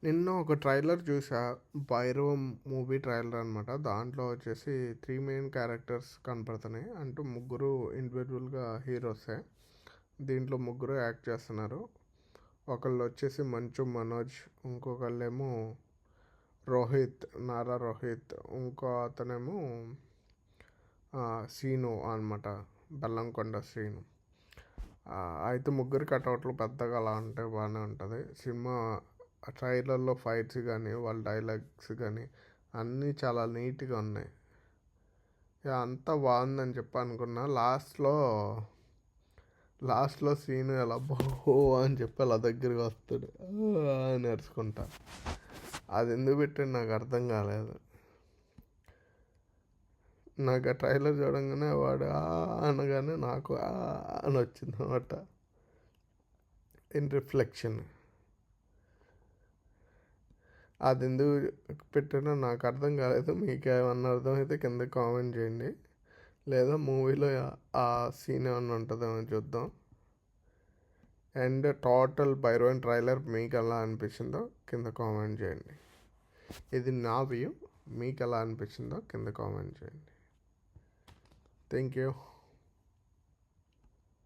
నిన్న ఒక ట్రైలర్ చూసా. 'భైరవం' మూవీ ట్రైలర్ అనమాట. దాంట్లో వచ్చేసి 3 మెయిన్ క్యారెక్టర్స్ కనపడుతున్నాయి. అంటూ ముగ్గురు ఇండివిజువల్‌గా హీరోసే. దీంట్లో ముగ్గురు యాక్ట్ చేస్తున్నారు. ఒకళ్ళు వచ్చేసి మంచు మనోజ్, ఇంకొకళ్ళేమో రోహిత్, నారా రోహిత్, ఇంకో అతనేమో శ్రీను అనమాట, బెల్లంకొండ శ్రీను. అయితే ముగ్గురు కటౌట్లు పెద్దగా అలా ఉంటే బాగానే ఉంటుంది సినిమా. ట్రైలర్లో ఫైట్స్ కానీ వాళ్ళ డైలాగ్స్ కానీ అన్నీ చాలా నీట్గా ఉన్నాయి. అంతా బాగుందని చెప్పి అనుకున్నా. లాస్ట్లో సీన్ ఎలా బో అని చెప్పి అలా దగ్గరికి వస్తాడు అని అరుచుకుంటా. అది ఎందుకు పెట్టాడు నాకు అర్థం కాలేదు. నాకు ఆ ట్రైలర్ చూడంగానే వాడు అనగానే నాకు అని వచ్చింది అనమాట, ఇన్ రిఫ్లెక్షన్. అది ఎందుకు పెట్టానో నాకు అర్థం కాలేదు. మీకు ఏమన్నా అర్థమైతే కింద కామెంట్ చేయండి. లేదా మూవీలో ఆ సీన్ ఏమన్నా ఉంటుందేమో చూద్దాం. అండ్ టోటల్ భైరవన్ ట్రైలర్ మీకు ఎలా అనిపించిందో కింద కామెంట్ చేయండి. ఇది నా వ్యూ, మీకు ఎలా అనిపించిందో కింద కామెంట్ చేయండి. Thank you.